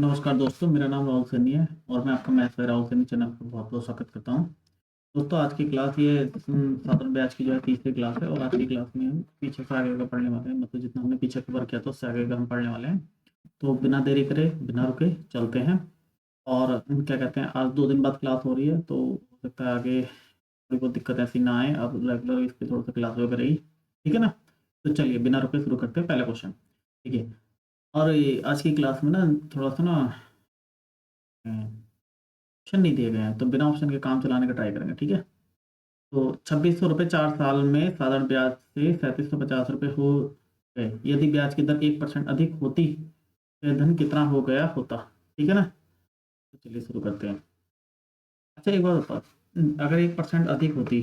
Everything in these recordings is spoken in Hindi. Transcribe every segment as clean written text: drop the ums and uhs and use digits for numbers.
नमस्कार दोस्तों, मेरा नाम राहुल सैनी है और मैं आपका maths by Rahul Saini channel पर बहुत-बहुत स्वागत करता हूँ। दोस्तों, आज की क्लास ये साधारण बैच की जो है तीसरी क्लास है और आज की क्लास में हम पीछे से आगे का पढ़ने वाले हैं। मतलब जितना हमने पीछे कवर किया था उससे आगे का हम पढ़ने वाले हैं। तो बिना देरी करे, बिना रुके चलते हैं। और क्या कहते हैं, आज 2 दिन बाद क्लास हो रही है तो हो सकता है आगे थोड़ी बहुत दिक्कत ऐसी ना आए। अब रेगुलर इस पे थोड़ा-सा क्लास वगैरह रहेगी। ठीक है ना? तो चलिए बिना रुके शुरू करते हैं पहला क्वेश्चन। ठीक है? और ये आज की क्लास में ना थोड़ा-सा ना ऑप्शन नहीं दिए गए हैं, तो बिना ऑप्शन के काम चलाने का ट्राई करेंगे। ठीक है? तो 2600 रुपये 4 साल में साधारण ब्याज से 3750 रुपये हो गए। यदि ब्याज की दर 1% अधिक होती तो धन कितना हो गया होता। ठीक है ना? तो चलिए शुरू करते हैं। अच्छा, एक बात बताओ, अगर 1% अधिक होती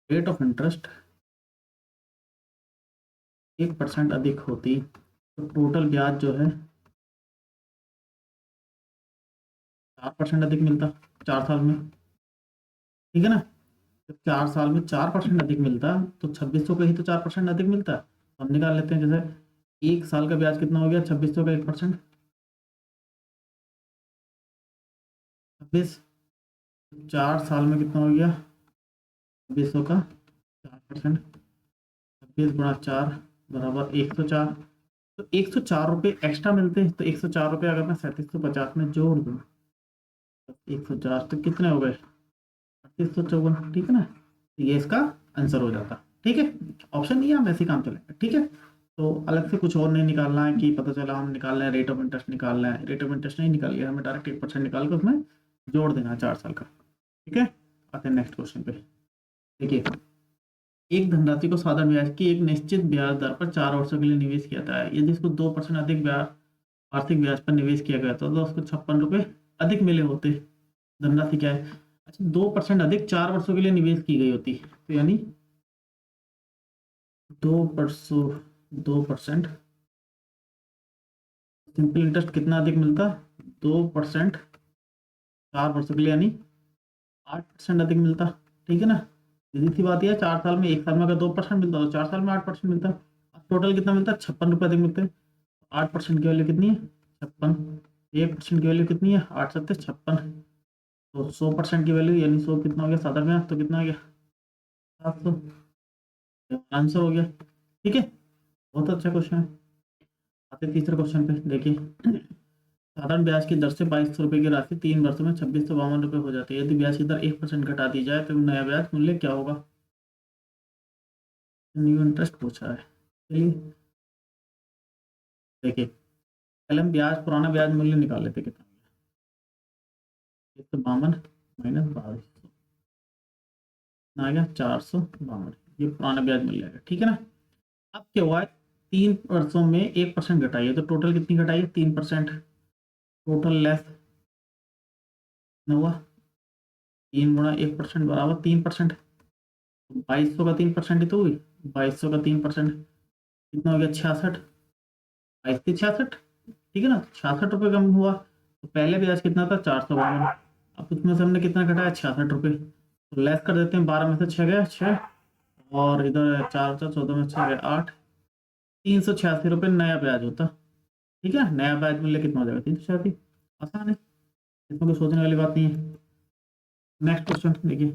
रेट ऑफ इंटरेस्ट 1% अधिक होती तो टोटल ब्याज जो है 4% अधिक मिलता 4 साल में। ठीक है ना? जब 4 साल में 4% अधिक मिलता तो 2600 का ही तो 4% अधिक मिलता। हम निकाल लेते हैं। जैसे 1 साल का ब्याज कितना हो गया, 2600 का 1%, 26। 4 साल में कितना हो गया, 2600 का 4%, 26 × 4 बराबर 104। तो 104 रुपये एक्स्ट्रा मिलते हैं। तो 104 रुपये अगर मैं 3750 में जोड़ दूँ, 104 तो कितने हो गए, 3854। ठीक है ना? तो ये इसका आंसर हो जाता। ठीक है? ऑप्शन नहीं है, हम ऐसे ही काम चलेंगे। ठीक है? तो अलग से कुछ और नहीं निकालना है कि पता चला हम निकाल रहे हैं रेट ऑफ इंटरेस्ट निकालना है। रेट ऑफ इंटरेस्ट नहीं निकालिए, हमें डायरेक्ट 1% निकाल कर उसमें जोड़ देना है 4 साल का। ठीक है? आते हैं नेक्स्ट क्वेश्चन पे। देखिए, एक धनराशि को साधारण ब्याज की एक निश्चित ब्याज दर पर 4 वर्षों के लिए निवेश किया जाता है। यदि इसको 2% अधिक ब्याज आर्थिक ब्याज पर निवेश किया गया था तो उसको 56 रुपये अधिक मिले होते। धनराशि क्या है? अच्छा, 2% अधिक 4 वर्षों के लिए निवेश की गई होती तो यानी 2% सिंपल इंटरेस्ट कितना अधिक मिलता, 2% 4 वर्षों के लिए यानी 8% अधिक मिलता। ठीक है ना? सीधी सी बात है, 4 साल में, 1 साल में अगर 2% मिलता तो 4 साल में 8% मिलता। अब टोटल कितना मिलता, 56 रुपये अधिक मिलते। 8% की वैल्यू कितनी है, 56। 1% की वैल्यू कितनी है, 8 सत्ते 56। तो 100% की वैल्यू यानी 100 कितना हो गया साधारण में, तो कितना हो गया 700। आंसर हो गया। ठीक है? बहुत अच्छा क्वेश्चन है। आते तीसरे क्वेश्चन पे। देखिए, साधारण ब्याज की दर से 2200 रुपये की राशि 3 वर्षों में 2652 रुपये हो जाती है। यदि ब्याज की दर 1% घटा दी जाए तो नया ब्याज मूल्य क्या होगा। न्यू इंटरेस्ट पूछा है। चलिए देखिए, पहले हम ब्याज पुराना ब्याज मूल्य निकाल लेते कितना हो गया। 152 माइनस 2200 आ गया 452। ये पुराना ब्याज मूल्य है। ठीक है ना? अब क्या हुआ है, 3 वर्षों में 1% घटाइए तो टोटल कितनी घटाइए, 3%। टोटल लेस हुआ 3 × 1% बराबर 3%। 2200 का 3% ही तो हुई। 2200 का 3% कितना हो गया, 66। 22×66। ठीक है ना? 66 रुपये कम हुआ। तो पहले ब्याज कितना था, 452। अब उसमें से हमने कितना घटाया, 66 रुपये। तो लेस कर देते हैं, 12 में से 6 गया 6, और इधर 4 4 14 में 6 गया 8। 386 रुपये नया ब्याज होता। ठीक है? नया ब्याज मूल्य कितना हो जाएगा, 386। आसान है, इसमें कोई सोचने वाली बात नहीं है। नेक्स्ट क्वेश्चन देखिए,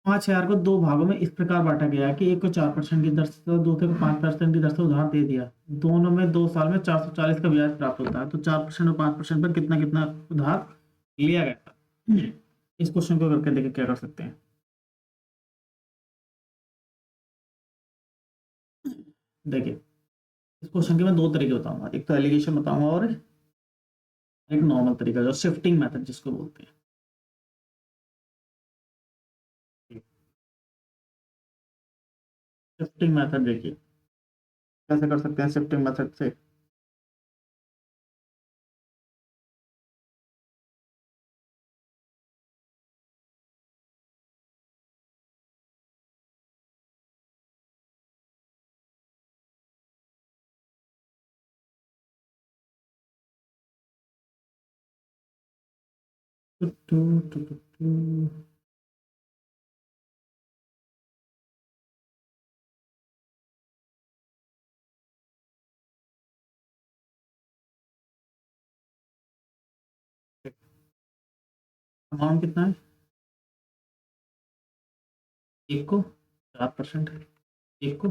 5000 को 2 भागों में इस प्रकार बांटा गया है कि एक को 4% की दर से तो दूसरे को 5% की दर से उधार दे दिया। दोनों में 2 साल में 440 का ब्याज प्राप्त होता है। तो 4% और 5% पर कितना कितना उधार लिया गया था। इस क्वेश्चन को करके देखिए क्या कर सकते हैं। देखिए, इस क्वेश्चन के मैं 2 तरीके बताऊंगा, एक तो एलिगेशन बताऊंगा और एक नॉर्मल तरीका जो शिफ्टिंग मेथड जिसको बोलते हैं। शिफ्टिंग मेथड देखिए कैसे कर सकते हैं शिफ्टिंग मेथड से। Two, two, two, two, two. Amount कितना है, एक को 4%, एक को,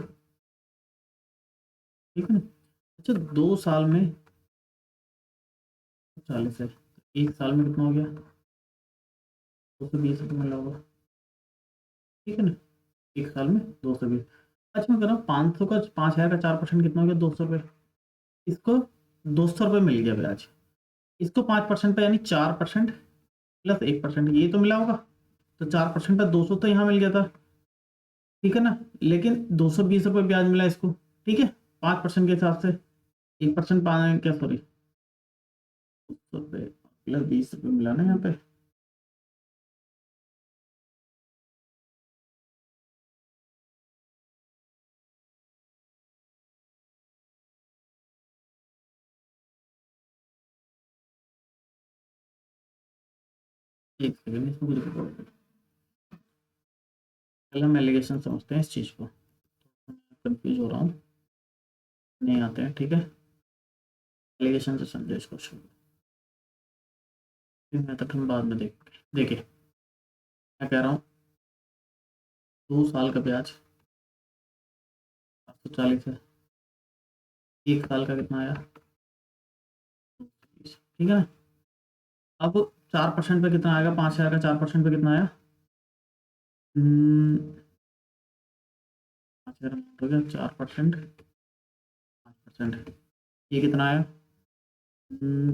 ठीक है ना। अच्छा 2 साल में 40 है, एक साल में कितना हो गया, 220 रुपये मिला होगा, ठीक है ना, एक साल में 220। अच्छा मैं कह रहा हूँ 500 का 5,000 का 4% कितना हो गया, 200 रुपये। इसको 200 रुपये मिल गया ब्याज, इसको 5% पे यानी 4% प्लस 1% ये तो मिला होगा, तो 4% पे 200 तो यहाँ मिल गया था, ठीक है ना। लेकिन 220 रुपये ब्याज मिला इसको, ठीक है, 5% के हिसाब से, 1% पाना क्या, सॉरी 200 रुपये प्लस 20 रुपये मिला ना यहाँ पे। एक सेकंड इसको कुछ रिकॉर्ड, पहले हम एलिगेशन समझते हैं इस चीज़ को, कंफ्यूज हो रहा हूँ, नहीं आते हैं, ठीक है। एलिगेशन से समझो इस क्वेश्चन को, फिर मेथड हम बाद में देखिए मैं कह रहा हूँ 2 साल का ब्याज 740 है, एक साल का कितना आया, ठीक है ना। अब 4% पे कितना आएगा, 5,000 का 4% पे कितना आया, 5,000 हो गया, 4%, 5%, ये कितना आया,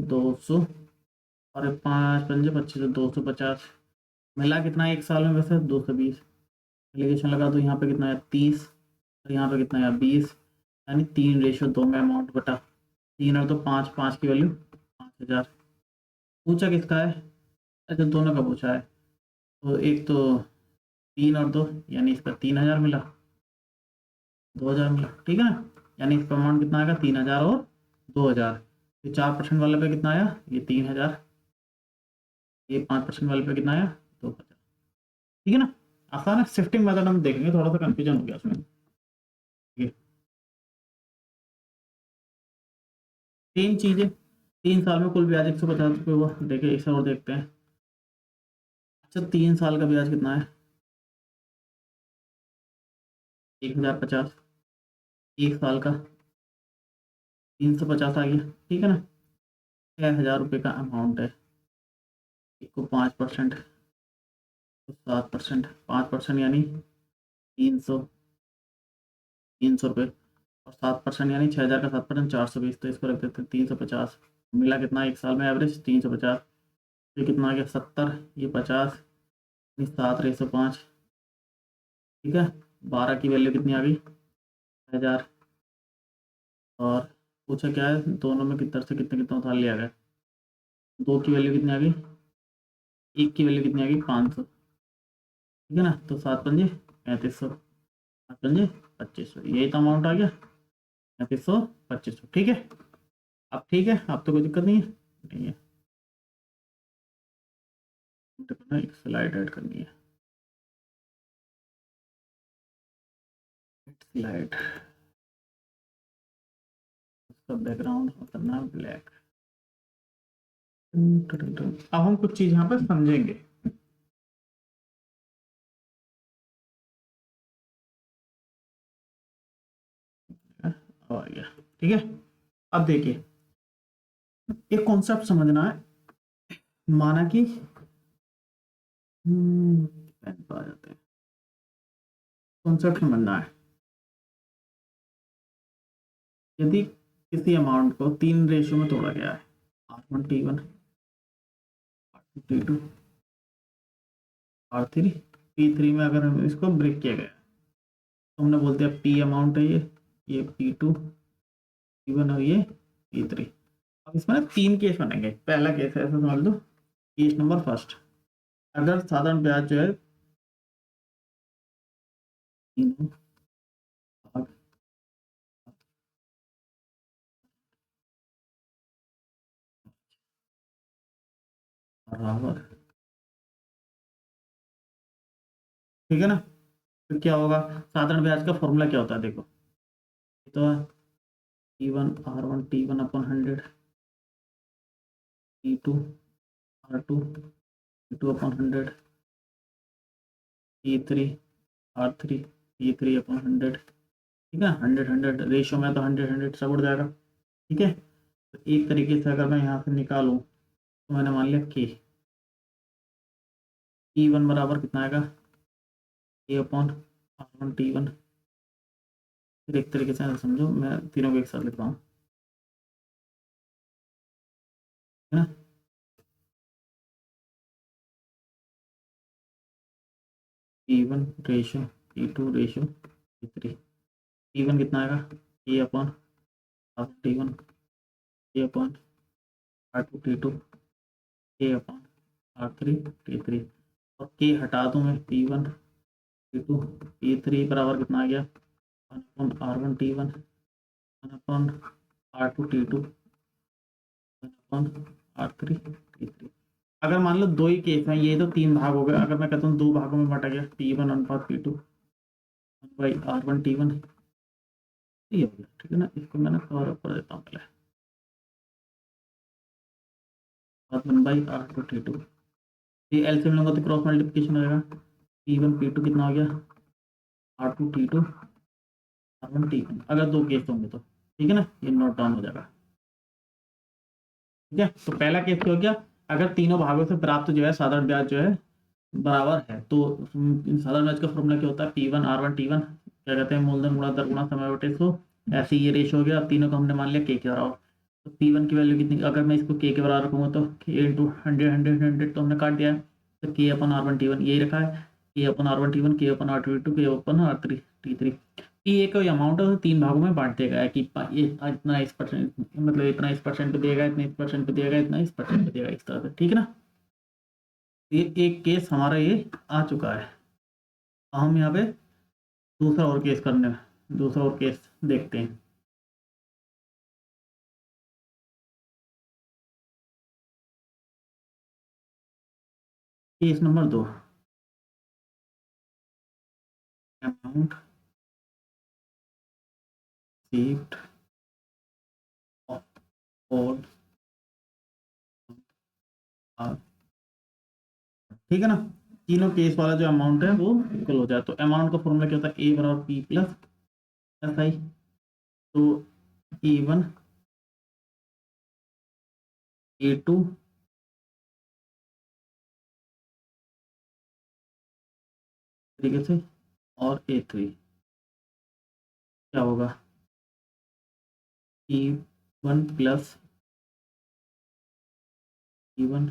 200, और 5 5 25, 250, मिला कितना है एक साल में वैसे, 220। एलिगेशन लगा तो यहाँ पे कितना है 30, और यहाँ पे कितना है 20, यानी 3:2 में अमाउंट बटा 3 और तो 5, 5 की वैल्यू 5,000। पूछा किसका है, अच्छा दोनों का पूछा है, तो एक तो 3 और 2 यानी इसका 3,000 मिला, 2,000 मिला, ठीक है ना। यानी इसका अमाउंट कितना आएगा, 3,000 और 2,000। ये 4% वाले पे कितना आया, ये 3,000, ये 5% वाले पे कितना आया, 2,000, ठीक है ना। आसान है, शिफ्टिंग मेथड हम देखेंगे, थोड़ा सा कंफ्यूजन हो गया उसमें, ठीक है। 3 चीजें, 3 साल में कुल ब्याज 150 रुपये हुआ, देखिए इसे और देखते हैं। अच्छा 3 साल का ब्याज कितना है, 1,050, एक साल का 350 आ गया, ठीक है ना। 6,000 रुपये का अमाउंट है, एक को 5%, तो 7%, 5% यानी 300, 300 रुपये, और 7% यानी 6,000 का 7%, 420, तो इसको रख देते हैं 350। मिला कितना एक साल में एवरेज 350, ये कितना आ गया 70, ये 50, 7/5, ठीक है। 12 की वैल्यू कितनी आ गई, 1,000, और पूछा क्या है, दोनों में कितने से कितने कितना उधार लिया गया, 2 की वैल्यू कितनी आ गई, 1 की वैल्यू कितनी आ गई 500, ठीक है ना। तो 7 पंजे 3,500, 7 पंजे 2,500, यही तो अमाउंट आ गया, 3,500, 2,500, ठीक है। अब ठीक है, अब तो कोई दिक्कत नहीं है, नहीं है, तो एक स्लाइड ऐड करनी है, स्लाइड, उसका बैकग्राउंड करना है ब्लैक। अब हम कुछ चीज यहाँ पर समझेंगे, आ गया, ठीक है। अब देखिए एक कॉन्सेप्ट समझना है, माना कि आ जाते हैं, कॉन्सेप्ट समझना है। यदि किसी अमाउंट को 3 रेशियो में तोड़ा गया है, R1 T1, R2 T2, R3 T3 में अगर हम इसको ब्रेक किया गया तो हमने बोल दिया P अमाउंट है ये P2 T1 और ये T3। अब इसमें ना 3 केस बनेंगे, पहला केस है ऐसा समझ लो, केस नंबर फर्स्ट, अगर साधारण ब्याज जो है तीनों भाग बराबर, ठीक है ना। तो क्या होगा, साधारण ब्याज का फॉर्मूला क्या होता है देखो, तो T1 R1 T1 upon 100, T2 R2 T2 upon 100, T3 R3, T3 upon 100, ठीक है। 100 रेशियो में तो 100 सब उड़ जाएगा, ठीक है। तो एक तरीके से अगर मैं यहाँ से निकालूँ तो मैंने मान लिया के T1 बराबर कितना आएगा, ए अपॉन R1 T1। फिर एक तरीके से समझो, मैं तीनों को एक साथ लिखता हूँ, है ना। T1 ratio T2 ratio T3। T1 कितना आएगा, ए अपॉन R1 T1, ए अपॉन R2 T2, ए अपॉन R3 T3। और के हटा दूँ मैं, T1 T2 T3 बराबर कितना आ गया, 1 upon R1 T1, 1 upon R2 T2, 1 upon R3 T3। अगर मान लो दो ही केस हैं, ये तो तीन भाग हो गए, अगर मैं कहता हूँ दो भागों में बटा गया, T1 अनुपात T2 बाई R1 T1, ये हो गया, ठीक है ना। इसको मैंने कवर अप कर देता हूँ पहले, 1 बाई R2 T2। ये एलसीएम लूंगा तो क्रॉस मल्टीप्लिकेशन हो जाएगा, P1 P2 कितना हो गया, R2 T2 R1 T1। अगर दो केस होंगे तो, ठीक है ना, ये नोट डाउन हो जाएगा, ठीक है। तो पहला केस क्या हो गया, अगर तीनों भागों से प्राप्त जो है साधारण ब्याज जो है बराबर है, तो साधारण ब्याज का फॉर्मूला क्या होता है, P1 R1 T1, क्या कहते हैं, मूलधन गुणा दर गुणा समय बटे 100। ऐसे ये रेशो हो गया। अब तीनों को हमने मान लिया के बराबर, तो P1 की वैल्यू कितनी, अगर मैं इसको के बराबर रखूंगा तो के इंटू 100 तो हमने काट दिया है, तो के अपन R1 T1 यही रखा है, के अपन R1 T1, के अपन R2 T2, के अपन R3 T3। ये एक अमाउंट है, तो तीन भागों में बांट दिया गया है कि ये इतना इस परसेंट, मतलब इतना इस परसेंट पे दिएगा, इतना इस परसेंट पे दिएगा, इतना इस परसेंट पे दिएगा, इस तरह से, ठीक है ना। ये एक केस हमारा ये आ चुका है। हम यहाँ पे दूसरा और केस करने, दूसरा और केस देखते हैं। केस नंबर 2, अमाउंट रिसीव्ड और, ठीक है ना। तीनों केस वाला जो अमाउंट है वो इक्वल हो जाए, तो अमाउंट का फॉर्मूला क्या होता है, ए बराबर पी प्लस एस आई। तो E1 A2 तरीके से, और A3 क्या होगा, E1 plus E1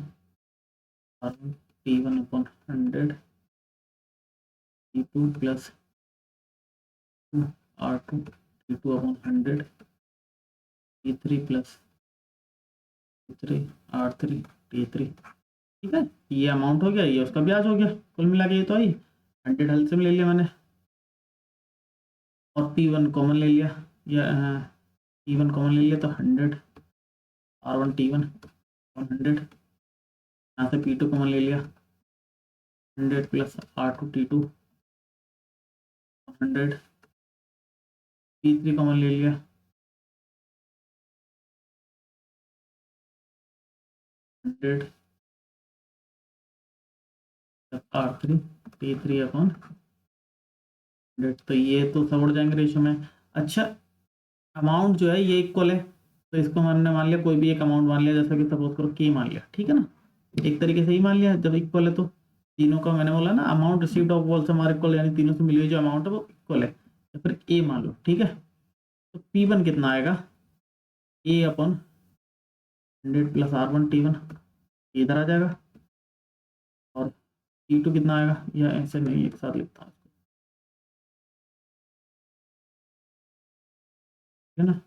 R1 T1 upon 100, E2 plus R2 T2 upon 100, E3 plus T3 R3 T3, ठीक है। ये अमाउंट हो गया, ये उसका ब्याज हो गया, कुल मिला के ये तो आई 100 हल से ले लिया मैंने, और P1 कॉमन ले लिया, या P1 कॉमन ले लिया, तो 100 R1 T1 100, यहाँ से P2 कॉमन ले लिया, 100 plus R2 T2 100, P3 common ले लिया, 100 R3 P3 अपॉन 100। तो ये तो सब उड़ जाएंगे रेशो में। अच्छा, अमाउंट जो है ये इक्वल है, तो इसको हमने मान लिया, कोई भी एक अमाउंट मान लिया, जैसा कि सपोज करो के मान लिया, ठीक है ना। एक तरीके से ही मान लिया, जब इक्वल है तो तीनों का, मैंने बोला ना, अमाउंट रिसीव्ड ऑफ ऑल से हमारे इक्वल, यानी तीनों से मिली हुई जो अमाउंट है वो इक्वल है, तो फिर ए मान लो, ठीक है। तो P1 कितना आएगा, ए अपॉन 100 प्लस R1 T1, इधर आ जाएगा, और P2 कितना आएगा, या ऐसे नहीं, एक साथ लिखता हूँ, ठीक है ना।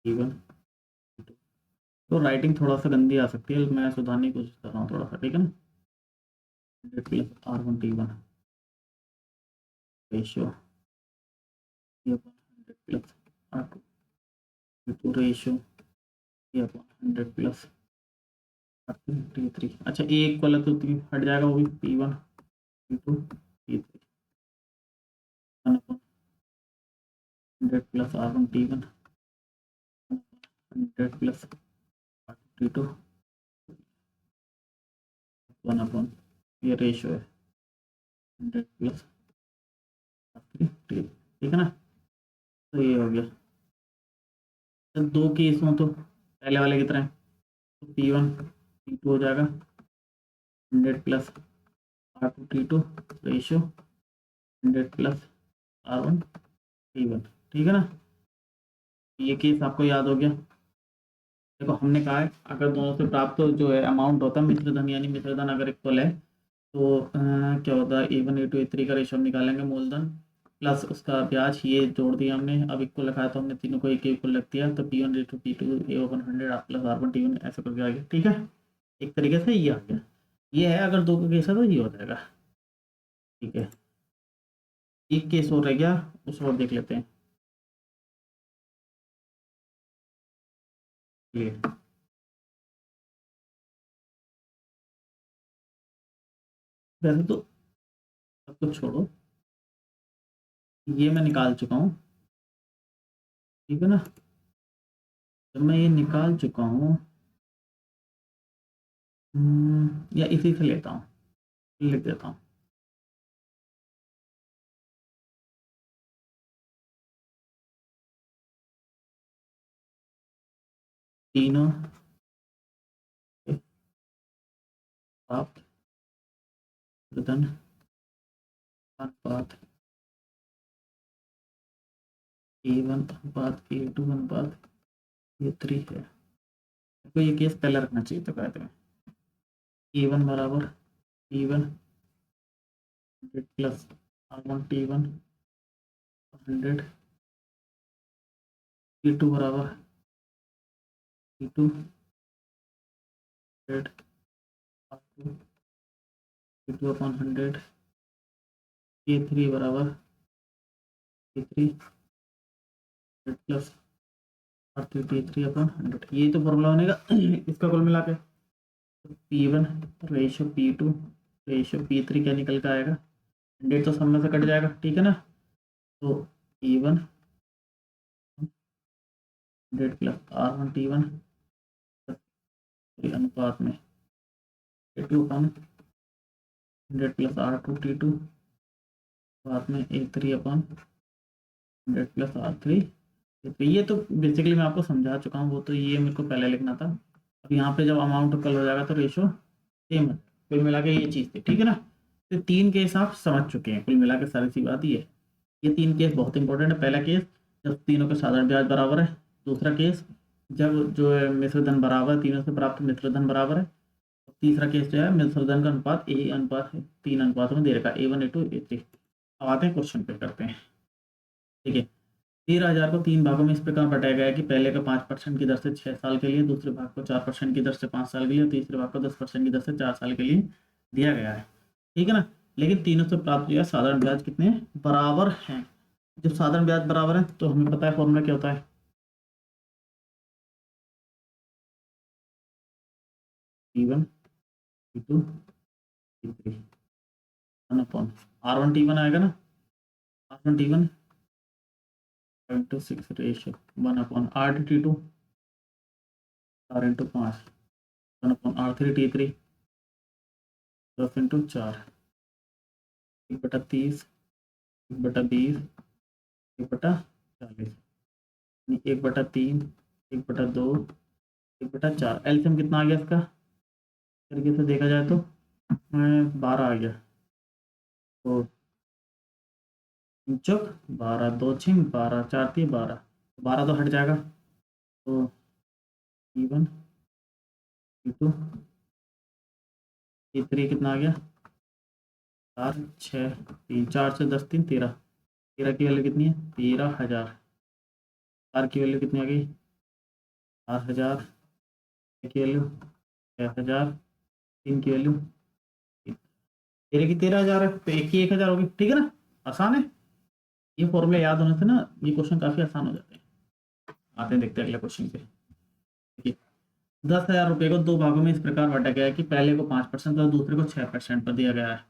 P1 P2, तो राइटिंग थोड़ा सा गंदी आ सकती है, मैं सुधारने की कोशिश कर रहा हूँ थोड़ा सा, ठीक है ना। 100 प्लस R1 T1 रेशियो, ये upon 100 plus R2 T2 ratio, ये अपॉन 100 प्लस R3 T3। अच्छा, ए इक्वल है तो हट जाएगा, वो भी P1 P2 P3, 1 upon 100 plus R1 T1, 100 plus R2T2 1/, ये रेशियो है 100 प्लस R3T, ठीक है ना। तो ये हो गया। जब दो केस हों तो पहले वाले की तरह तो P1 P2 हो जाएगा 100 plus R2T2 ratio 100 plus R1T1, ठीक है ना। ये केस आपको याद हो गया। देखो हमने कहा है अगर दोनों से प्राप्त तो जो है अमाउंट होता है मिश्रधन, यानी मिश्रधन अगर इक्वल है तो क्या होता है A1 A2 A3 का रेशियो हम निकालेंगे, मूलधन प्लस उसका ब्याज, ये जोड़ दिया हमने। अब इक्वल लिखा है तो हमने तीनों को एक इक्वल रख दिया, तो P1 A2 P2 A1 100 plus R1 T1 ऐसे करके आ गया, ठीक है। एक तरीके से ये आ गया। ये है अगर दो का केस है तो ये हो जाएगा, ठीक है। एक केस और रह गया, उस और देख लेते हैं। ये वैसे तो सब कुछ छोड़ो, ये मैं निकाल चुका हूँ, ठीक है ना। जब मैं ये निकाल चुका हूँ, या इसी से लेता हूँ, लिख देता हूँ। तीनों प्राप्त प्रदन अनुपात A1 अनुपात A2 अनुपात A3 है। तो ये केस पहले रखना चाहिए, तो कहते हैं A1 बराबर P1 100 plus R1 T1 100, P2 बराबर P2 100 R2 P2 upon 100, A3 बराबर A3 100 plus R3 T3 upon 100। ये तो फॉर्मूला बनेगा इसका कुल मिला के। P1 ratio P2 ratio P3 क्या निकल के आएगा, 100 तो सब में से कट जाएगा, ठीक है ना। तो P1 100 प्लस R1 T1 अनुपात में A2 upon 100 plus R2 T2 अनुपात में A3 अपॉन 100 प्लस R3। ये तो बेसिकली मैं आपको समझा चुका हूँ, वो तो ये मेरे को पहले लिखना था। अब यहाँ पे जब अमाउंट कल हो जाएगा तो रेशो सेम है, कुल मिला के ये चीज़ थी, ठीक है ना। तो तीन केस आप समझ चुके हैं, कुल मिला के सारी सी बात ये तीन केस बहुत इंपॉर्टेंट है। पहला केस जब तीनों के साधारण ब्याज बराबर है, दूसरा केस जब जो है मिश्रधन बराबर, तीनों से प्राप्त मिश्रधन बराबर है, तीसरा केस जो है मिश्रधन का अनुपात A अनुपात 3 अनुपात में दे रखा है, A1 A2 A3। अब आते हैं क्वेश्चन पे करते हैं, ठीक है। 13,000 को 3 भागों में इस प्रकार बटाया गया है कि पहले का 5% की दर से 6 साल के लिए, दूसरे भाग को 4% की दर से 5 साल के लिए, तीसरे भाग को 10% की दर से 4 साल के लिए दिया गया है, ठीक है ना। लेकिन तीनों से प्राप्त किया साधारण ब्याज कितने बराबर हैं। जब साधारण ब्याज बराबर है तो हमें पता है फॉर्मूला क्या होता है, P1 P2 P3 R1 T1 आएगा ना, R1 T1 6 ratio 1 R2T2 4 × 5 R3 T3 10 × 4 1/30 1/20 1/40 1/3 1/2 1/4। LCM कितना आ गया इसका तरीके से देखा जाए तो 12 आ गया। तो चुक 12 2 6 12 4 3 12, 12 तो हट जाएगा। तो P1 P2 P3 कितना आ गया 4 6 3 4 से 10 3 13, 13 की वैल्यू कितनी है 13,000। 4 की वैल्यू कितनी आ गई 4,000, की वैल्यू 6,000, 3 की वैल्यू 13 की 13,000 है, तो एक की 1,000 होगी, ठीक है ना। आसान है, ये फॉर्मूला याद होने से ना ये क्वेश्चन काफी आसान हो जाते हैं। आते हैं देखते हैं अगले क्वेश्चन पे, ठीक है। 10,000 रुपये को दो भागों में इस प्रकार बांटा गया है कि पहले को 5% और दूसरे को 6% पर दिया गया है।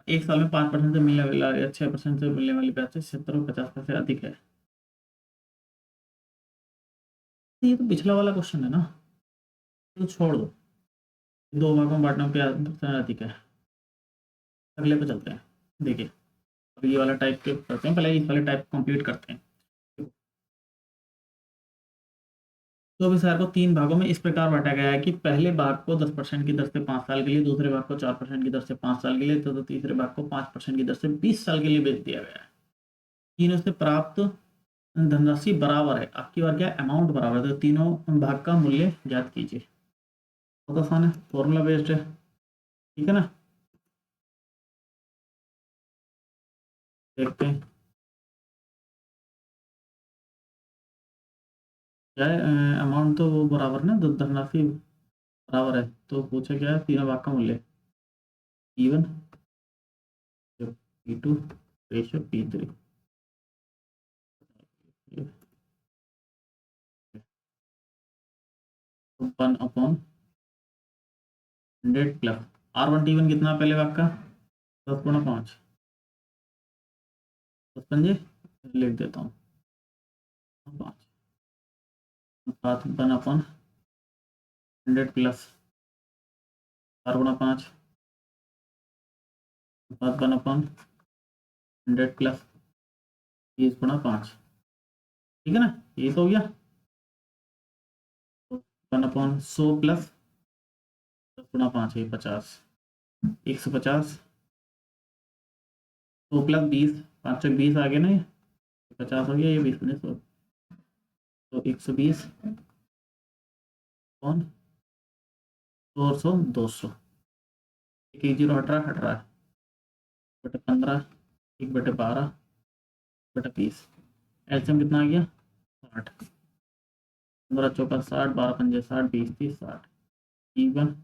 एक साल में 5% से मिलने वाला या 6% से मिलने वाली ब्याज से 70 और 50 पैसे अधिक है। ये तो पिछला वाला क्वेश्चन है ना, तो छोड़ दो, दो भागों में बांटना क्या अधिक है। अगले पे चलते हैं। देखिए अब ये वाला टाइप के करते हैं, पहले इस वाले टाइप कंप्लीट करते हैं। तो अभी सर को तीन भागों में इस प्रकार बांटा गया है कि पहले भाग को 10% की दर से 5 साल के लिए, दूसरे भाग को 4% की दर से 5 साल के लिए, तो तीसरे भाग को 5% की दर से 20 साल के लिए बेच दिया गया है। तीनों से प्राप्त धनराशि बराबर है, आपकी बार क्या अमाउंट बराबर है, तो तीनों भाग का मूल्य ज्ञात कीजिए। बहुत आसान है, फॉर्मूला बेस्ड है, ठीक है ना। देखते हैं क्या है, अमाउंट तो वो बराबर ना, धनराशि बराबर है, तो पूछे क्या है, तीनों भाग का मूल्य P1 P2 ratio P3। 1/100 plus R1T1 कितना पहले भाग का 10 × 5, 10 लिख देता हूँ 5, 1/100 प्लस R/5, 1/100 प्लस 20/5, ठीक है ना। ये तो हो गया 1/100 प्लस 10/5 है 50, 150, 100 प्लस 20, 5 आ गया ना, ये 50 हो गया, ये 20 बने 100, तो 120 कौन 200, 200, एक 0 हट रहा है, बटे 15, 1/12, बटे 20, एलसीएम कितना आ गया 60, 15 चौका 60, 12 पंजे 60, 20 30 60, P1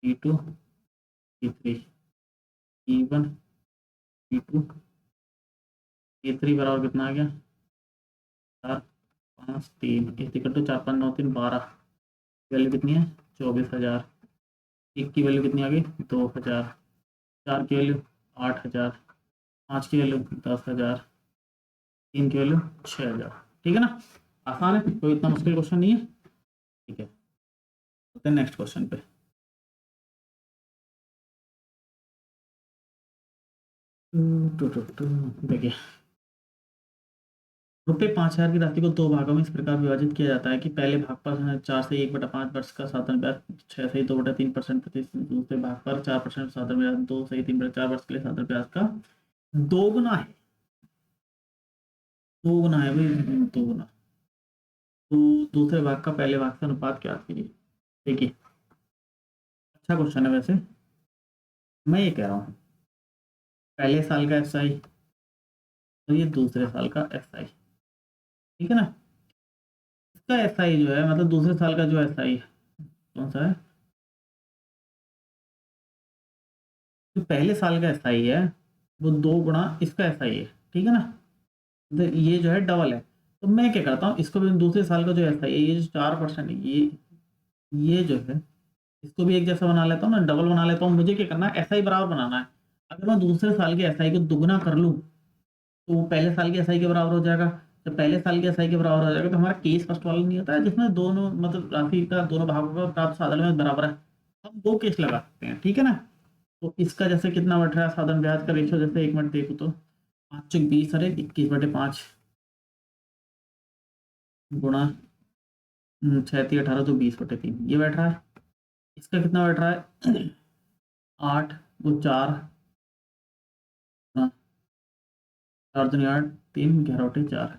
P2 P3, P1 P2 P3 बराबर कितना आ गया 4 5 3, इक्वल टू 4 5 9 3 12, वैल्यू कितनी है 24,000, एक की वैल्यू कितनी आ गई 2,000, 4 की वैल्यू 8,000, 5 की वैल्यू 10,000, 3 की वैल्यू 6,000, ठीक है ना। आसान है, कोई इतना मुश्किल क्वेश्चन नहीं है, ठीक है। तो नेक्स्ट क्वेश्चन पे देखिए, ₹5,000 की राशि को दो भागों में इस प्रकार विभाजित किया जाता है कि पहले भाग पर 4 से 1/5 वर्ष का साधारण ब्याज 6 से 2/3% प्रति, दूसरे भाग पर 4% साधारण ब्याज 2 से 3/4 वर्ष के लिए साधारण ब्याज का दोगुना है, दोगुना है भाई, दोगुना। तो दूसरे भाग का पहले भाग से अनुपात क्या कीजिए। देखिए अच्छा क्वेश्चन है वैसे, मैं ये कह रहा हूँ पहले साल का SI और ये दूसरे साल का SI, ठीक है ना। इसका SI जो है, मतलब दूसरे साल का जो SI है कौन सा है, जो पहले साल का SI है वो 2 गुना इसका SI है, ठीक है ना। तो ये जो है डबल है, तो मैं क्या करता हूँ, इसको भी दूसरे साल का जो SI है, ये जो 4% है, ये जो है इसको भी एक जैसा बना लेता हूँ ना, डबल बना लेता हूँ। मुझे क्या करना है, SI बराबर बनाना है। अगर मैं दूसरे साल के SI को दुगना कर लूँ तो वो पहले साल के SI के बराबर हो जाएगा। जब पहले साल के SI के बराबर हो जाएगा तो हमारा केस फर्स्ट वाला नहीं होता है जिसमें दोनों मतलब राशि का दोनों भागों का प्राप्त साधन में बराबर है, हम वो केस लगा सकते हैं, ठीक है ना। तो इसका जैसे कितना बढ़ रहा है साधन ब्याज का रेशियो, जैसे एक मिनट देखो तो 5 × 20 अरे 21/5 गुणा 6 × 3 = 18, तो 20/3 ये बैठ रहा है। इसका कितना बैठ रहा है 8 वो 4 4 दूनी 8 3 11 4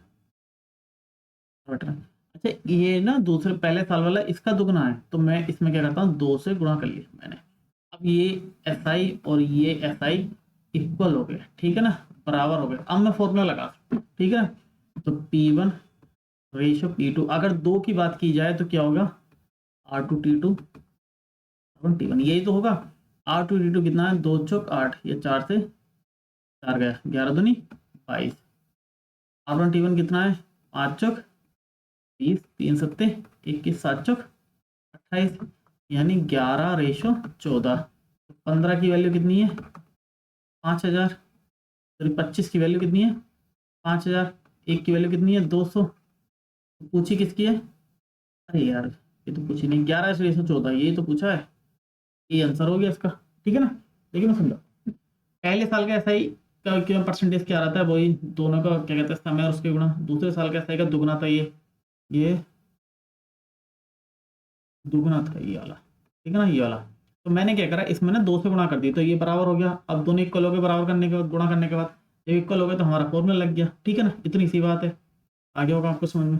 बैठ रहा है। अच्छा ये ना दूसरे पहले साल वाला इसका दुगना है, तो मैं इसमें क्या करता हूँ 2 से गुणा कर लिया मैंने। अब ये SI और ये SI इक्वल हो गए, ठीक है ना, बराबर हो गए। अब मैं फॉर्मूला लगा सकता हूँ, ठीक है। तो P1 रेशियो P2, अगर 2 की बात की जाए तो क्या होगा R2T2 T1, यही तो होगा। R2T2 कितना है 2 चौक 8, ये 4 से 4 गया 11 दूनी 22, R1T1 कितना है 5 चौक 20, 3 सत्ते 21, 7 चौक 28, यानी 11/14। 15 की वैल्यू कितनी है 5,000, सॉरी 25 की वैल्यू कितनी है 5,000, एक की वैल्यू कितनी है 200, पूछी किसकी है अरे यार ये तो कुछ ही नहीं, 11/114 ये तो पूछा है, ये आंसर हो गया इसका। ठीक है ना। देखिए मैं समझा, पहले साल का एसआई का क्या परसेंटेज क्या रहता है, वही दोनों का क्या कहते हैं समय और उसके गुणा। दूसरे साल का एसआई का दुगुना था, ये दुगुना था ये वाला। ठीक है ना, ये वाला। तो मैंने क्या करा, इसमें ना 2 से गुणा कर दी, तो ये बराबर हो गया। अब दोनों इक्वल हो गए, बराबर करने के बाद गुणा करने के बाद जब इक्वल हो गए तो हमारा फॉर्मूला लग गया। ठीक है ना, इतनी सी बात है। आगे होगा आपको समझ में।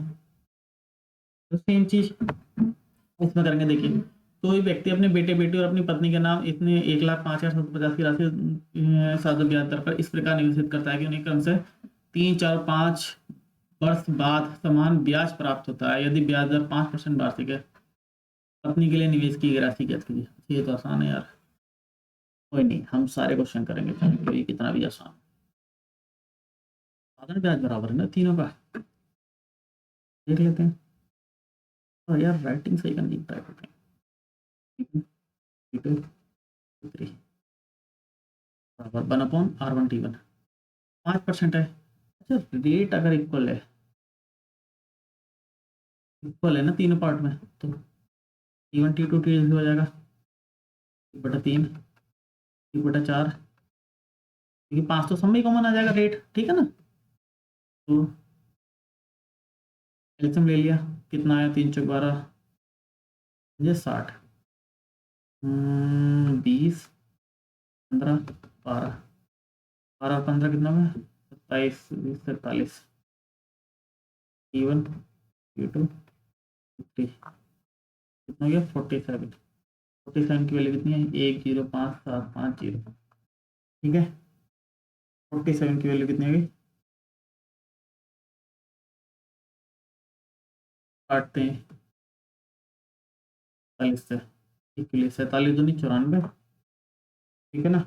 तो सेम चीज इसमें करेंगे। देखिए, कोई व्यक्ति अपने बेटे बेटी और अपनी पत्नी के नाम इतने 1,05,750 की राशि साधु ब्याज दर पर इस प्रकार निवेशित करता है कि उन्हें क्रम से 3, 4, 5 वर्ष बाद समान ब्याज प्राप्त होता है यदि ब्याज दर 5% वार्षिक है। पत्नी के लिए निवेश की गई राशि ज्ञात कीजिए। ये तो आसान है यार, कोई नहीं, हम सारे क्वेश्चन करेंगे, कोई कितना भी आसान। साधारण ब्याज बराबर है ना तीनों का, देख लेते हैं। और यार राइटिंग सही करने की ट्राई करते हैं। T2 T3 बराबर 1/R1T1, 5% है। अच्छा, रेट अगर इक्वल है ना तीनों पार्ट में, तो T1 T2 T3 हो जाएगा 1/3 1/4, क्योंकि 5 तो सब में कॉमन आ जाएगा रेट। ठीक है ना। तो एल्सियम ले लिया, कितना आया, 3 × 4 = 12, ये 60, 20, 15, 12, 12 15 कितना में 27, 20, 47, T1 T2 50, कितना हो गया 47। 47 की वैल्यू कितनी है, 105,750। ठीक है, 47 की वैल्यू कितनी आ गई, काटते हैं 40 से, 41, 47 दूनी 94। ठीक है ना,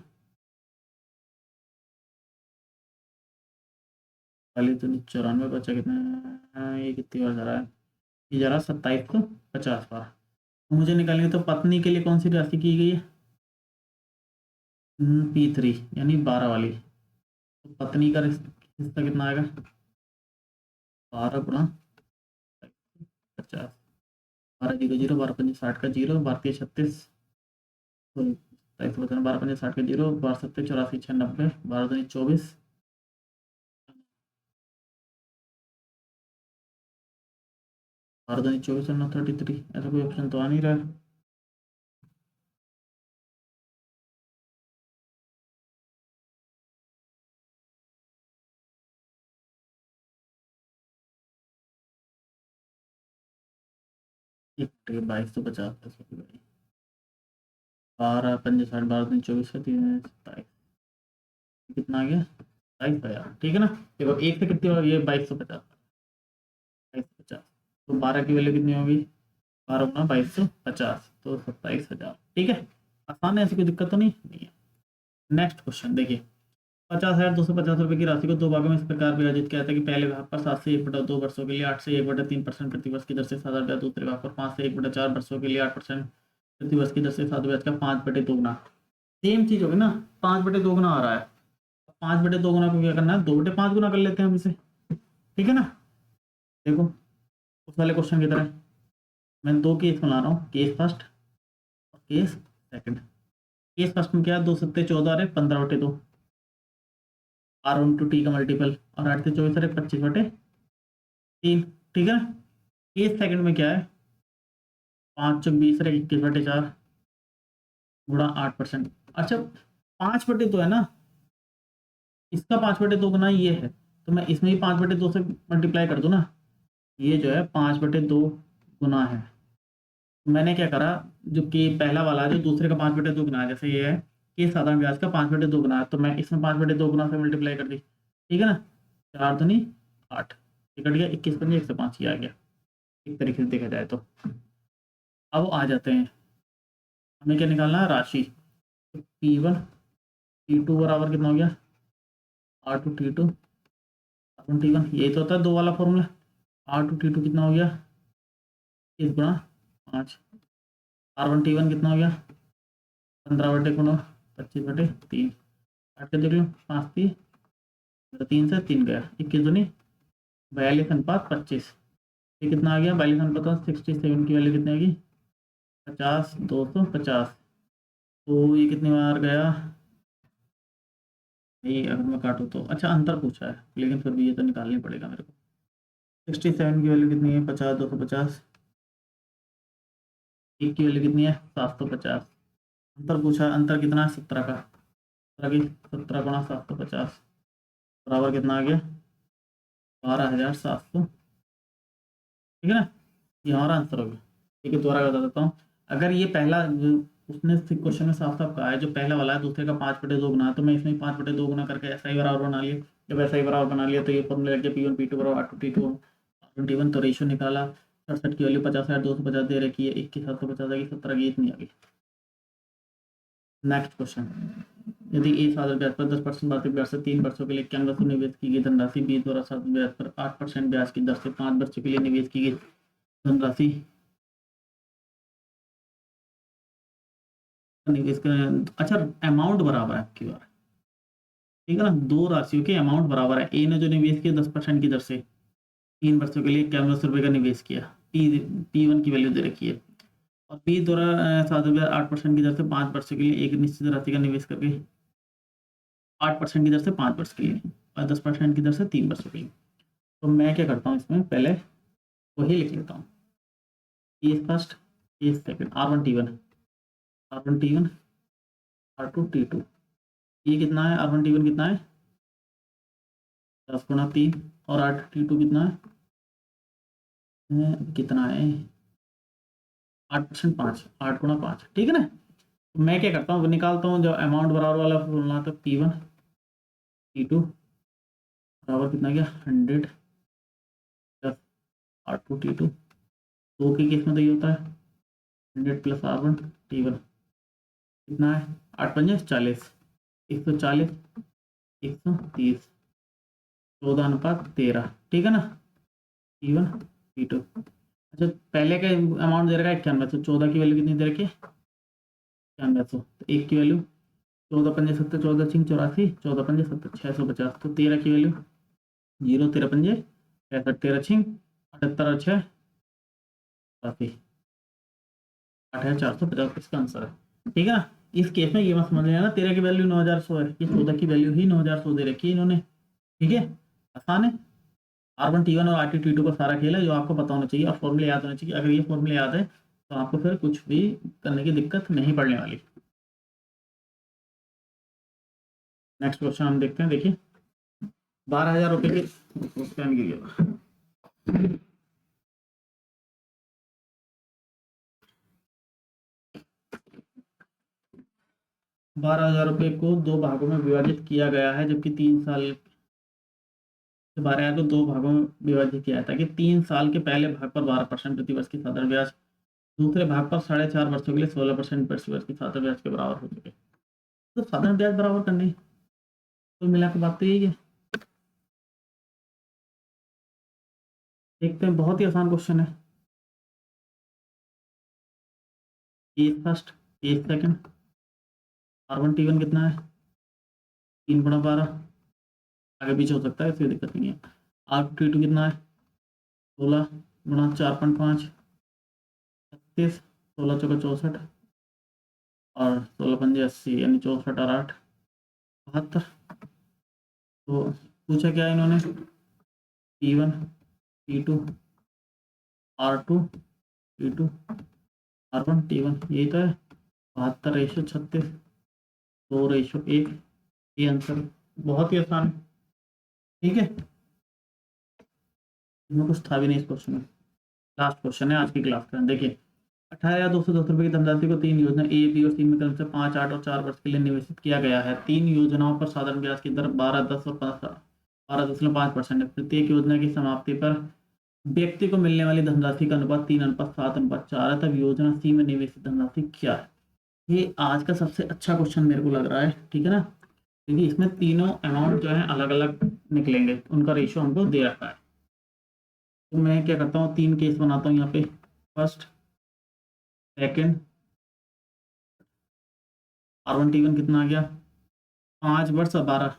47 दूनी 94, बचा कितना, ये कितनी बार जा रहा है, ये जा रहा 2750 बार। मुझे निकालनी है, तो पत्नी के लिए कौन सी राशि की गई है, P3 यानी 12 वाली। तो पत्नी का हिस्सा कितना आएगा, 12 × 50, 12 0 0, 12 5 60 का 0, 12 36, 12 5 60 का 0, 12 7 84 6 90, 12 24, 12 24 और 9 33। ऐसा कोई ऑप्शन तो आ नहीं रहा है। एक 2250, 12 5 60, 12 24 का 3 27, कितना आ गया 22,000। ठीक है ना। देखो एक से कितनी होगी, ये 2250, 2250, तो 12 की वैल्यू कितनी होगी, 12 × 2250, तो 27,000। ठीक है, आसान है, ऐसी कोई दिक्कत तो नहीं है। नेक्स्ट क्वेश्चन देखिए, 50,250 रुपये की राशि को 2 भागों में इस प्रकार विभाजित किया था कि पहले भाग पर 7 से 1/2 वर्षों के लिए 8 से 1/3% प्रतिवर्ष की दर से 7,000, दूसरे भाग पर 5 से 1/4 वर्षों के लिए 8% प्रतिवर्ष की दर से 7,000 का 5/2 गुना। सेम चीज होगी ना, 5/2 गुना आ रहा है। 5/2 गुना को क्या करना है, 2/5 गुना कर लेते हैं हम इसे। ठीक है ना। देखो उस वाले क्वेश्चन की तरह मैं 2 केस बना रहा हूँ, केस फर्स्ट और केस सेकंड। केस फर्स्ट में क्या है, 2 7 14 है 15/2, R1 × T का मल्टीपल, और 8 से 24 है 25/3। ठीक है। केस सेकंड में क्या है, 5 × 20 है 21/4 गुणा 8%। अच्छा, 5/2 है ना, इसका 5/2 गुना ये है, तो मैं इसमें ही 5/2 से मल्टीप्लाई कर दूं ना। ये जो है 5/2 गुना है। मैंने क्या करा, जो कि पहला वाला जो दूसरे का 5/2 गुना है, जैसे ये है कि साधारण ब्याज का 5/2 गुना है, तो मैं इसमें 5/2 गुना से मल्टीप्लाई कर दी। ठीक है ना, 4 दूनी 8, ये कट गया, 21 पंजे 105 ही आ गया, एक तरीके से देखा जाए तो। अब आ जाते हैं, हमें क्या निकालना है, राशि। P1 T2 बराबर कितना हो गया, R2 T2 R1 T1, यही तो होता है 2 वाला फॉर्मूला। R2 T2 कितना हो गया, 30 × 5, R1 T1 कितना हो गया, 15/3, काट के देख लो, 5 3 3 से 3 गया, 21 दूनी 42 × 25, ये कितना आ गया 4250, 67 की वैल्यू कितनी आएगी 50, 250। तो ये कितनी बार गया, ये अगर मैं काटूँ तो अच्छा अंतर पूछा है, लेकिन फिर भी ये तो निकालनी पड़ेगा मेरे को। 67 की वैल्यू कितनी है 50, 250, एक की वैल्यू कितनी है 750। अंतर पूछा है, अंतर कितना है 17 का, 17 गुणा 750 बराबर कितना आ गया 12,700। ठीक है ना, ये हमारा आंसर हो गया। ठीक है, दोबारा बता देता हूँ। अगर ये पहला उसने क्वेश्चन में साफ साफ कहा है जो पहला वाला है दूसरे का 5/2 गुना है, तो मैं इसमें 5/2 गुना करके ऐसा ही बराबर बना लिया। जब ऐसा ही बराबर बना लिया तो ये फॉर्मूला लग गया P1 P2 बराबर R2 T1। तो रेशियो निकाला, 67 की वैल्यू 50,250 दे रखी है, 21,750 आ गई, 17 की इतनी आ गई। नेक्स्ट क्वेश्चन, यदि ए साधारण ब्याज पर 10% वार्षिक ब्याज से 3 वर्षों के लिए इक्यावन वर्षों निवेश की गई धनराशि बी द्वारा साधारण ब्याज पर 8% ब्याज की दर से 5 वर्षों के लिए निवेश की गई धनराशि निवेश कर, अच्छा अमाउंट बराबर है आपकी बार। ठीक है ना, दो राशियों के अमाउंट बराबर है। ए ने जो निवेश किया 10% की दर से 3 वर्षों के लिए 51 रुपये का निवेश किया, P1 की वैल्यू दे रखी है। और बी द्वारा 7,008% की दर से 5 वर्षों के लिए एक निश्चित राशि का निवेश करके 8% की दर से 5 वर्ष के लिए और 10% की दर से 3 वर्षों के लिए। तो मैं क्या करता हूँ इसमें पहले वही लिख लेता हूँ, ए first A second R1 T1 R1 T1 R2 T2। ये कितना है R1 T1 कितना है 10 गुणा 3 और R2 T2 कितना है कितना है 8% 5 8 गुणा 5। ठीक है ना, तो मैं क्या करता हूँ निकालता हूँ जब अमाउंट बराबर वाला फॉर्मूला तो P1 T2 बराबर कितना गया 100 प्लस R2 T2। दो के केस में तो ये होता है 100 प्लस R1 T1 कितना है 8×5 = 40, 140 130 14:13। ठीक है ना, P1 P2। अच्छा पहले का अमाउंट दे रखा है 9100, 14 की वैल्यू कितनी दे रखी है 9100, तो एक की वैल्यू 14×5 = 70, 14×5 = 84, 14×5 = 650। तो 13 की वैल्यू 0, 13×5 = 65, 13×6 = 78 और 6 काफी 8,450 इसका आंसर है। ठीक है ना, इस केस में ये मत समझ लेना 13 की वैल्यू 9,100 है, ये 14 की वैल्यू ही 9,100 दे रखी है इन्होंने। ठीक है, आसान है। R1 T1 और R2 T2 का सारा खेल है जो आपको पता होना चाहिए और फॉर्मूले याद होने चाहिए। अगर ये फॉर्मूले याद है तो आपको फिर कुछ भी करने की दिक्कत नहीं पड़ने वाली। नेक्स्ट क्वेश्चन हम देखते हैं, देखिए 12,000 रुपये के 12,000 रुपये को दो भागों में विभाजित किया गया है, जबकि 3 साल 12,000 को दो भागों में विभाजित किया है ताकि 3 साल के पहले भाग पर 12% प्रतिवर्ष की साधारण ब्याज, दूसरे भाग पर 4.5 वर्षों के लिए 16% प्रतिवर्ष की साधारण ब्याज के बराबर हो सके। तो साधारण ब्याज बराबर करनी, तो मिला के बात तो यही है। देखते हैं, बहुत ही आसान क्वेश्चन है। ए first A second R1 T1 कितना है 3/12, आगे पीछे हो सकता है, इसकी दिक्कत नहीं है। R2 T2 कितना है 16 × 4.5 36, 16×4 = 64 और 16×5 = 80, यानी 64 और 8 72। तो पूछा क्या है इन्होंने P1 P2 R2 T2 R1 T1, यही तो है 72/36, 2/1। ये आंसर बहुत ही आसान है। ठीक है, इसमें कुछ था भी नहीं इस क्वेश्चन में। लास्ट क्वेश्चन है आज की क्लास का, देखिए 18,210 रुपये की धनराशि को 3 योजना ए बी और सी में क्रम से 5, 8 और 4 वर्ष के लिए निवेशित किया गया है। 3 योजनाओं पर साधारण ब्याज की दर 12, 10 और 12.5% है। प्रत्येक योजना की समाप्ति पर व्यक्ति को मिलने वाली धनराशि का अनुपात 3:7:4 है। तब योजना सी में निवेशित धनराशि क्या है। ये आज का सबसे अच्छा क्वेश्चन मेरे को लग रहा है। ठीक है ना, क्योंकि इसमें तीनों अमाउंट जो है अलग अलग निकलेंगे, उनका रेशियो हमको दे रखा है। तो मैं क्या करता हूँ 3 केस बनाता हूँ यहाँ पे, फर्स्ट सेकंड R1 T1 कितना आ गया 5 वर्ष और 12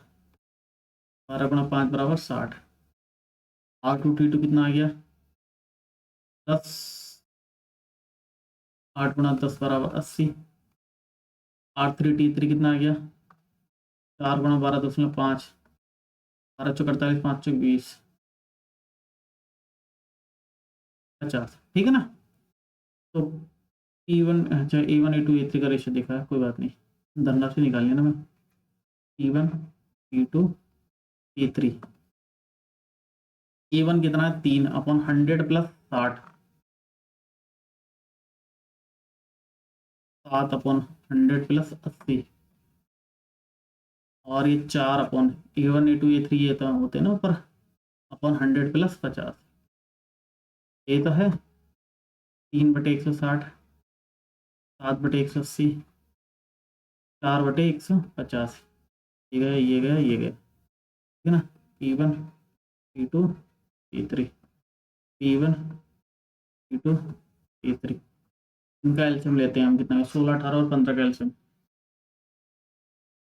12 × 5 = 60। R2 T2 कितना आ गया 10, 8 गुणा 10 बराबर 80। R3T3 कितना आ गया, 4 गुणा 12.5, 12 चौक 48, 5 चौक 20, 50। ठीक है ना। तो E1, अच्छा E1 E2 E3 का रेशियो देखा है, कोई बात नहीं, धनराशि निकालनी है ना मैं। E1 E2 E3, E1 कितना है 3/100 प्लस 60, 7/100 प्लस 80, और ये 4 E1 E2 E3 ये तो होते हैं ना ऊपर, अपॉन 100 प्लस 50, ये तो है 3/160, 7/180, 4/150, ये गया ये गया ये गया, ठीक है ना। E1 E2 E3, E1 E2 E3, इनका एल्शियम लेते हैं हम, कितना है 16, 18 और 15 का एल्शियम।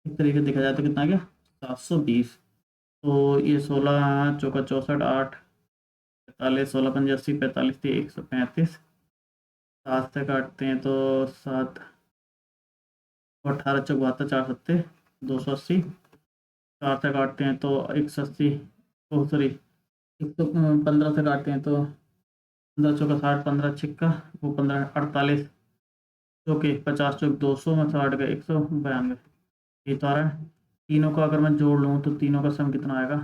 इस तरीके से देखा जाए तो कितना आ गया 720। तो ये 16 चौका 64, 8 45, 16 पंजे 80, 45 थी 135, 7 से काटते हैं तो 7, 18 चौक 72, 4 सत्ते 280, 4 से काटते हैं तो 180, ओ सॉरी 115 से काटते हैं तो 15 चौका 60, 15 छिक्का वो 15 48 चौके 50 चौक 200 में 60 का 192, ये तो आ रहा है। तीनों का अगर मैं जोड़ लूँ तो तीनों का सम कितना आएगा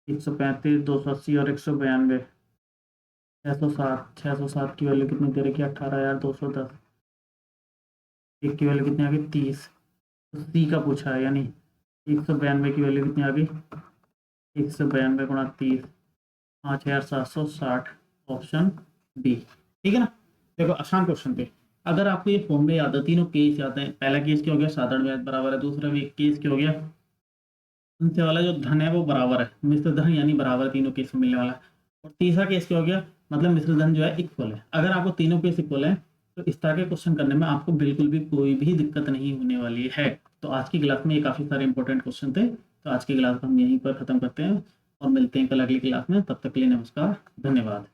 135, 280 और 192, 607। 607 की वैल्यू कितनी दे रखी है 18,210, एक की वैल्यू कितनी आ गई 30। तो सी का पूछा है, यानी 192 की वैल्यू कितनी आ गई 192 गुणा 30, 5,760, ऑप्शन डी। ठीक है ना। देखो आसान क्वेश्चन थे। अगर आपको ये फॉर्मूले याद है, तीनों केस याद है, पहला केस क्या हो गया साधारण ब्याज बराबर है, दूसरा भी केस क्या हो गया उनसे वाला जो धन है वो बराबर है, मिश्र धन यानी बराबर तीनों केस में मिलने वाला, और तीसरा केस क्या हो गया मतलब मिश्र धन जो है इक्वल है। अगर आपको तीनों केस इक्वल है तो इस तरह के क्वेश्चन करने में आपको बिल्कुल भी कोई भी दिक्कत नहीं होने वाली है। तो आज की क्लास में ये काफ़ी सारे इंपॉर्टेंट क्वेश्चन थे। तो आज की क्लास हम यहीं पर ख़त्म करते हैं और मिलते हैं कल अगली क्लास में। तब तक के लिए नमस्कार, धन्यवाद।